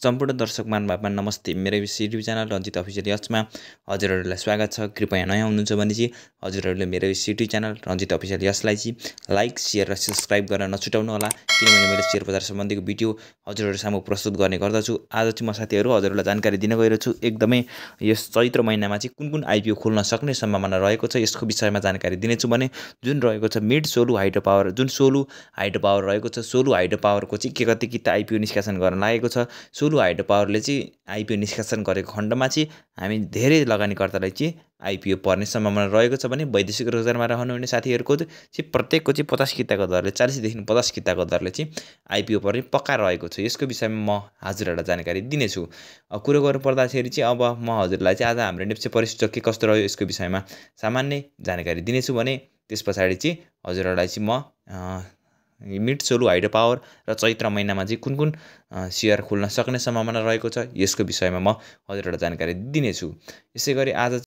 सम्पूर्ण दर्शक महानुभावमा नमस्ते। मेरो युट्युब च्यानल रञ्जित अफिसियल यक्समा हजुरहरूलाई स्वागत छ। कृपया नयाँ हुनुहुन्छ भने चाहिँ हजुरहरूले मेरो युट्युब च्यानल रञ्जित अफिसियल यक्सलाई चाहिँ लाइक, शेयर र सब्सक्राइब गर्न नछुटाउनु होला, किनभने मैले शेयर बजार सम्बन्धीको भिडियो हजुरहरू सामु प्रस्तुत गर्ने गर्दछु। आज चाहिँ म साथीहरू हजुरहरूलाई जानकारी दिन गइरहेको छु। एकदमै यस चैत्र महिनामा चाहिँ कुन आइपिओ खुल्न सक्ने सम्भावना रहेको छ, यसको विषयमा जानकारी दिनेछु। भने जुन रहेको छ मिड सोलु हाइड्रो पावर, जुन सोलु हाइड्रो पावर रहेको छ, सोलु हाइड्रो पावरको चाहिँ के कति किता आइपिओ निष्कासन गर्न लागेको छ। सोलु हाइड्रो पावरले चाहिँ आइपिओ निष्कासन गरेको खण्डमा चाहिँ हामी धेरै लगानीकर्तालाई चाहिँ आइपिओ पर्ने सम्भावना रहेको छ। भने वैदेशिक रोजगारमा रहनुहुने साथीहरूको चाहिँ प्रत्येकको चाहिँ 50 किताको दरले 40 देखि 50 किताको दरले चाहिँ आइपिओ पर्ने पक्का रहेको छ। यसको विषयमा म हजुरहरूलाई जानकारी दिनेछु। कुरो गर्नुपर्दाखेरि चाहिँ अब म हजुरलाई चाहिँ आज हाम्रो नेप्से परिसूचक के कस्तो रह्यो यसको विषयमा सामान्य जानकारी दिनेछु। भने त्यस पछाडि चाहिँ हजुरहरूलाई चाहिँ म मिड सोलु हाइड्रो पावर र चैत्र महिनामा चाहिँ कुन सेयर खुल्न सक्ने सम्भावना रहेको छ यसको विषयमा म हजुरहरूलाई जानकारी दिनेछु। यसै गरी आज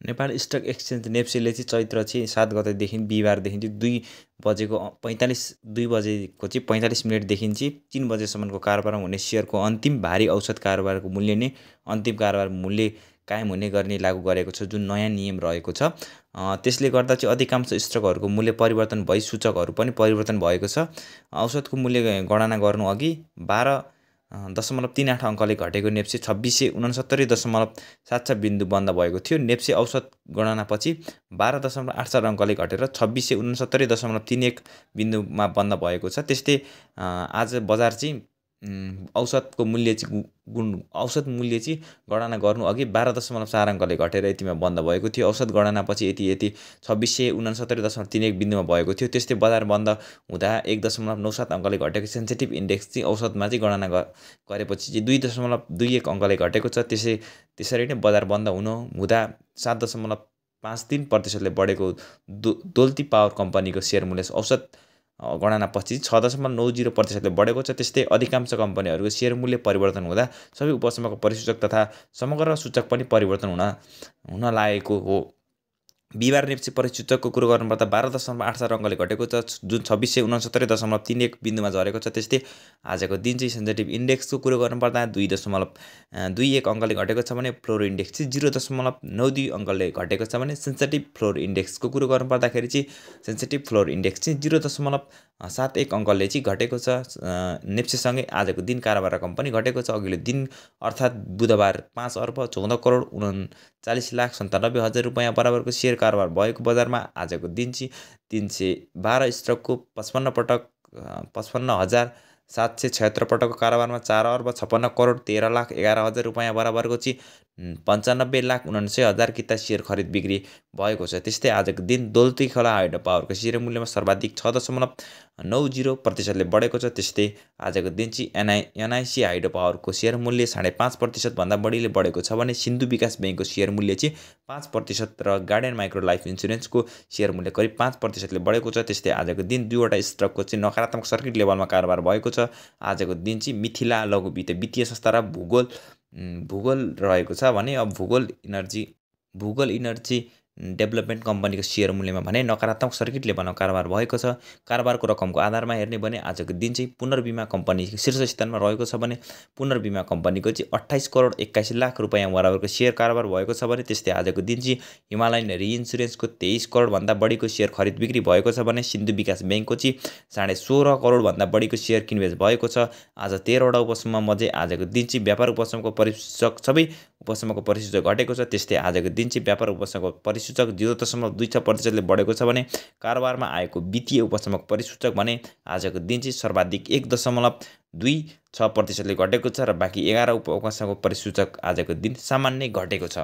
नेपाल स्टक एक्सचेन्ज नेप्सेले चाहिँ चैत्र चाहिँ 7 गतेदेखि बिहिबारदेखि चाहिँ 2 बजेको 45 मिनटदेखि चाहिँ 3 बजेसम्मको कारोबारमा हुने सेयरको अन्तिम भारी औसत कारोबारको मूल्य नै अन्तिम कारोबार मूल्य कायम हुने गर्ने लागू गरेको छ, जुन नयाँ नियम रहेको छ। त्यसले गर्दा चाहिँ अधिकांश स्टकहरूको मूल्य परिवर्तन भई सूचकहरू पनि परिवर्तन भएको छ। औसतको मूल्य गणना गर्नु अघि 12.38 अङ्कले घटेको नेप्से 2669.76 बिन्दु बन्द भएको थियो। नेप्से औसत गणनापछि 12.84 अङ्कले घटेर 2669.31 बिन्दुमा बन्द भएको छ। त्यस्तै आज बजार चाहिँ औसत मूल्य चाहिँ गणना गर्नु अघि 12.4 अङ्कले घटेर यतिमा बन्द भएको थियो। औसत गणनापछि यति 2669.31 बिन्दुमा भएको थियो। त्यस्तै बजार बन्द हुँदा 1.97 अङ्कले घटेको सेन्सिटिभ इन्डेक्स चाहिँ औसतमा चाहिँ गणना गरेपछि चाहिँ 2.21 अङ्कले घटेको छ। त्यसरी नै बजार बन्द हुँदा 7.53% बढेको दोलती पावर कम्पनीको सेयर मूल्य औसत गणनापछि 6.90% बढेको छ। त्यस्तै अधिकांश कम्पनीहरूको सेयर मूल्य परिवर्तन हुँदा सबै उपसमको परिसूचक तथा समग्र सूचक पनि परिवर्तन हुन लागेको हो। बिहिबार नेप्से परिसूचकको कुरो गर्नुपर्दा 12.84 अङ्कले घटेको छ, जुन 2669.31 बिन्दुमा झरेको छ। त्यस्तै आजको दिन चाहिँ सेन्सिटिभ इन्डेक्सको कुरो गर्नुपर्दा 2.21 अङ्कले घटेको छ भने फ्लोर इन्डेक्स चाहिँ 0.92 अङ्कले घटेको छ। भने सेन्सिटिभ फ्लोर इन्डेक्सको कुरो गर्नुपर्दाखेरि चाहिँ सेन्सिटिभ फ्लोर इन्डेक्स चाहिँ 0.71 अङ्कले चाहिँ घटेको छ। नेप्सेसँगै आजको दिन कारोबार रकम पनि घटेको छ। अघिल्लो दिन अर्थात् बुधबार 5,14,39,97,000 रुपियाँ बराबरको सेयर कारोबार भएको बजारमा आजको दिन चाहिँ 312 स्टकको 55,776 पटकको कारोबारमा 4,56,13,11,000 रुपियाँ बराबरको चाहिँ 95,49,000 किता सेयर खरिद बिक्री भएको छ। त्यस्तै आजको दिन दोलती खोला हाइड्रो पावरको सेयर मूल्यमा सर्वाधिक 6.90% बढेको छ। त्यस्तै आजको दिन चाहिँ एनआइसी हाइड्रो पावरको सेयर मूल्य 5.5% भन्दा बढीले बढेको छ। भने सिन्धु विकास ब्याङ्कको सेयर मूल्य चाहिँ 5% र गार्डन माइक्रो लाइफ इन्सुरेन्सको सेयर मूल्य करिब 5%ले बढेको छ। त्यस्तै आजको दिन 2वटा स्टकको चाहिँ नकारात्मक सर्किट लेभलमा कारोबार भएको छ। आजको दिन चाहिँ मिथिला लघु वित्तीय संस्था र भूगोल रहेको छ। भने अब भूगोल इनर्जी डेभलपमेन्ट कम्पनीको सेयर मूल्यमा भने नकारात्मक सर्किट लेभलमा कारोबार भएको छ। कारोबारको रकमको आधारमा हेर्ने भने आजको दिन चाहिँ पुनर्बिमा कम्पनी शीर्ष स्थानमा रहेको छ। भने पुनर्बिमा कम्पनीको चाहिँ 28,81,00,000 रुपियाँ बराबरको सेयर कारोबार भएको छ। भने त्यस्तै आजको दिन चाहिँ हिमालयन रिइन्सुरेन्सको 23 करोड भन्दा बढीको सेयर खरिद बिक्री भएको छ। भने सिन्धु विकास ब्याङ्कको चाहिँ 16.5 करोड भन्दा बढीको सेयर किनबेच भएको छ। आज 13वटा उपसममध्ये आजको दिन चाहिँ व्यापार उपसमको परिसूचक सबै उपसमको परिसूचक घटेको छ। त्यस्तै आजको दिन चाहिँ व्यापार उपसमको परिसूचक 0.26% बढेको छ। भने कारोबारमा आएको वित्तीय उपसमको परिसूचक भने आजको दिन चाहिँ सर्वाधिक 1.26% घटेको छ र बाँकी 11 उपसमको परिसूचक आजको दिन सामान्य घटेको छ।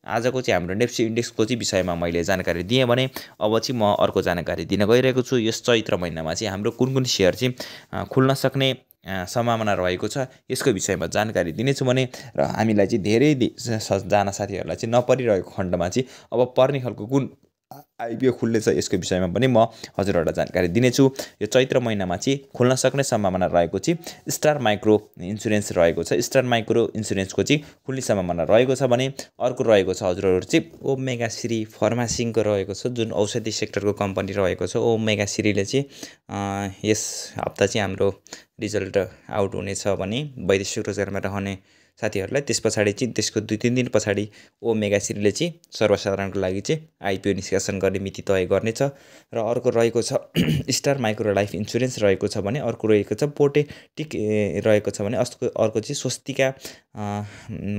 आजको चाहिँ हाम्रो नेप्से इन्डेक्सको चाहिँ विषयमा मैले जानकारी दिएँ। भने अब चाहिँ म अर्को जानकारी दिन गइरहेको छु। यस चैत्र महिनामा चाहिँ हाम्रो कुन सेयर चाहिँ खुल्न सक्ने सम्भावना रहेको छ यसको विषयमा जानकारी दिनेछु। भने र हामीलाई चाहिँ धेरै जना साथीहरूलाई चाहिँ नपरिरहेको खण्डमा चाहिँ अब पर्ने खालको कुन आइपिओ खुल्नेछ यसको विषयमा पनि म हजुरहरूलाई जानकारी दिनेछु। यो चैत्र महिनामा चाहिँ खुल्न सक्ने सम्भावना रहेको चाहिँ स्टार माइक्रो इन्सुरेन्स रहेको छ। स्टार माइक्रो इन्सुरेन्सको चाहिँ खुल्ने सम्भावना रहेको छ भने अर्को रहेको छ हजुरहरू चाहिँ ओमेगा श्री फार्मासिङको रहेको छ, जुन औषधि सेक्टरको कम्पनी रहेको छ। ओमेगा श्रीले चाहिँ यस हप्ता चाहिँ हाम्रो रिजल्ट आउट हुनेछ भने वैदेशिक रोजगारमा रहने साथीहरूलाई त्यस पछाडि चाहिँ त्यसको 2-3 दिन पछाडि ओमेगा श्रीले चाहिँ सर्वसाधारणको लागि चाहिँ आइपिओ निष्कासन गर्ने मिति तय गर्नेछ। र अर्को रहेको छ स्टार माइक्रो लाइफ इन्सुरेन्स रहेको छ भने अर्को रहेको छ पोटेटिक रहेको छ भने अर्को चाहिँ स्वस्तिका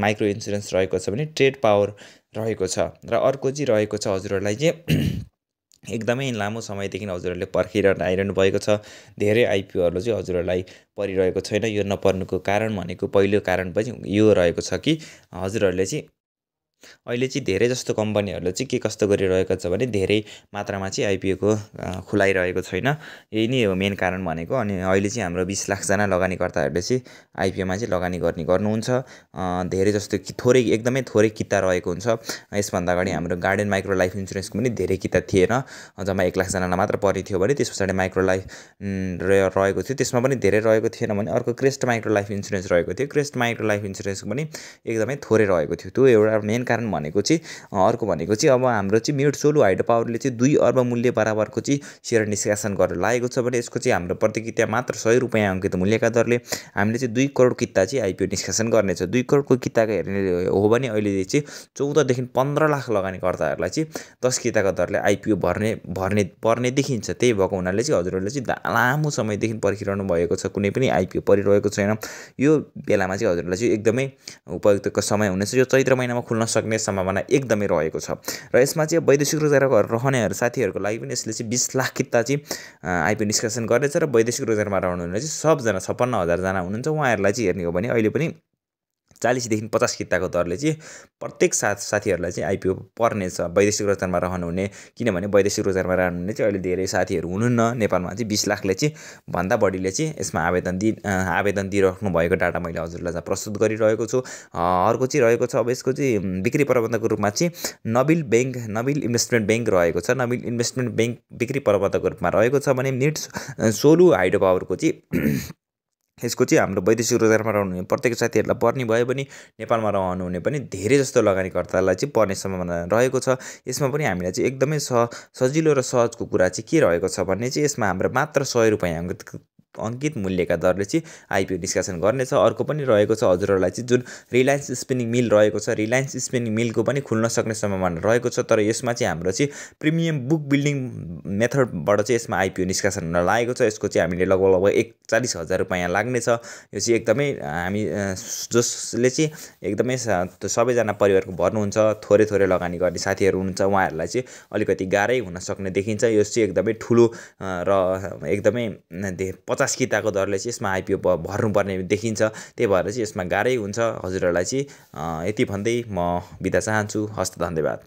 माइक्रो इन्सुरेन्स रहेको छ भने ट्रेड पावर रहेको छ। र अर्को चाहिँ रहेको छ हजुरहरूलाई चाहिँ एकदमै लामो समयदेखि हजुरहरूले पर्खिरहनु आइरहनु भएको छ। धेरै आइपिओहरू चाहिँ हजुरहरूलाई परिरहेको छैन। यो नपर्नुको कारण भनेको पहिलो कारण पनि यो रहेको छ कि हजुरहरूले चाहिँ अहिले चाहिँ धेरै जस्तो कम्पनीहरूले चाहिँ के कस्तो गरिरहेको छ भने धेरै मात्रामा चाहिँ आइपिओको खुलाइरहेको छैन। यही नै हो मेन कारण भनेको। अनि अहिले चाहिँ हाम्रो 20 लाखजना लगानीकर्ताहरूले चाहिँ आइपिओमा चाहिँ लगानी गर्नुहुन्छ। धेरै जस्तो थोरै एकदमै थोरै किता रहेको हुन्छ। यसभन्दा अगाडि हाम्रो गार्डन माइक्रो लाइफ इन्सुरेन्सको पनि धेरै किता थिएन, जम्मा 1 लाखजनालाई मात्र पर्ने थियो भने त्यस पछाडि माइक्रो लाइफ रहेको थियो, त्यसमा पनि धेरै रहेको थिएन भने अर्को क्रेस्ट माइक्रो लाइफ इन्सुरेन्स रहेको थियो। क्रेस्ट माइक्रो लाइफ इन्सुरेन्सको पनि एकदमै थोरै रहेको थियो। त्यो एउटा मेन कारण भनेको चाहिँ अर्को भनेको चाहिँ अब हाम्रो चाहिँ मिड सोलु हाइड्रो पावरले चाहिँ 2 अर्ब मूल्य बराबरको चाहिँ सेयर निष्कासन गरेर लागेको छ भने यसको चाहिँ हाम्रो प्रति किता मात्र 100 रुपैयाँ अङ्कित मूल्यका दरले हामीले चाहिँ 2 करोड किता चाहिँ आइपिओ निष्कासन गर्नेछ। 2 करोडको किताको हेर्ने हो भने अहिले चाहिँ 14 देखि 15 लाख लगानीकर्ताहरूलाई चाहिँ 10 किताको दरले आइपिओ पर्ने देखिन्छ। त्यही भएको हुनाले चाहिँ हजुरहरूले चाहिँ लामो समयदेखि पर्खिरहनु भएको छ, कुनै पनि आइपिओ परिरहेको छैन। यो बेलामा चाहिँ हजुरहरूलाई चाहिँ एकदमै उपयुक्तको समय हुनेछ। यो चैत्र महिनामा खुल्न सक्ने सम्भावना एकदमै रहेको छ। र यसमा चाहिँ वैदेशिक रोजगारमा रहनेहरू साथीहरूको लागि पनि यसले चाहिँ 20 लाख किता चाहिँ आइपिओ निष्कासन गर्नेछ। र वैदेशिक रोजगारमा रहनुहुने चाहिँ सबजना 56,000 जना हुनुहुन्छ। उहाँहरूलाई चाहिँ हेर्ने हो भने अहिले पनि 40 देखि 50 किताको दरले चाहिँ प्रत्येक साथीहरूलाई चाहिँ आइपिओ पर्नेछ वैदेशिक रोजगारमा रहनुहुने। किनभने वैदेशिक रोजगारमा रहनुहुने चाहिँ अहिले धेरै साथीहरू हुनुहुन्न। नेपालमा चाहिँ 20 लाखले चाहिँ भन्दा बढीले चाहिँ यसमा आवेदन दिइराख्नु भएको डाटा मैले हजुरलाई प्रस्तुत गरिरहेको छु। अर्को चाहिँ रहेको छ अब यसको चाहिँ बिक्री प्रबन्धकको रूपमा चाहिँ नबिल इन्भेस्टमेन्ट ब्याङ्क रहेको छ। नबिल इन्भेस्टमेन्ट ब्याङ्क बिक्री प्रबन्धकको रूपमा रहेको छ भने मिड सोलु हाइड्रो पावरको चाहिँ यसको चाहिँ हाम्रो वैदेशिक रोजगारमा रहनुहुने प्रत्येक साथीहरूलाई पर्ने भयो भने नेपालमा रहनुहुने पनि धेरै जस्तो लगानीकर्तालाई चाहिँ पर्ने सम्भावना रहेको छ। यसमा पनि हामीलाई चाहिँ एकदमै सजिलो र सहजको कुरा चाहिँ के रहेको छ भने चाहिँ यसमा हाम्रो मात्र 100 रुपैयाँ अङ्कित मूल्यका दरले चाहिँ आइपिओ निष्कासन गर्नेछ। अर्को पनि रहेको छ हजुरहरूलाई चाहिँ जुन रिलायन्स स्पिनिङ मिल रहेको छ, रिलायन्स स्पिनिङ मिलको पनि खुल्न सक्ने सम्भावना रहेको छ। तर यसमा चाहिँ हाम्रो चाहिँ प्रिमियम बुक बिल्डिङ मेथडबाट चाहिँ यसमा आइपिओ निष्कासन हुन लागेको छ। यसको चाहिँ हामीले लगभग 40,000 रुपैयाँ लाग्नेछ। यो चाहिँ एकदमै हामी जसले चाहिँ एकदमै सबैजना परिवारको भर्नुहुन्छ, थोरै लगानी गर्ने साथीहरू हुनुहुन्छ, उहाँहरूलाई चाहिँ अलिकति गाह्रै हुन सक्ने देखिन्छ। यो चाहिँ एकदमै ठुलो र एकदमै 50 किताको दरले चाहिँ यसमा आइपिओ भर्नुपर्ने देखिन्छ। त्यही भएर चाहिँ यसमा गाह्रै हुन्छ। हजुरहरूलाई चाहिँ यति भन्दै म बिदा चाहन्छु। हस्त, धन्यवाद।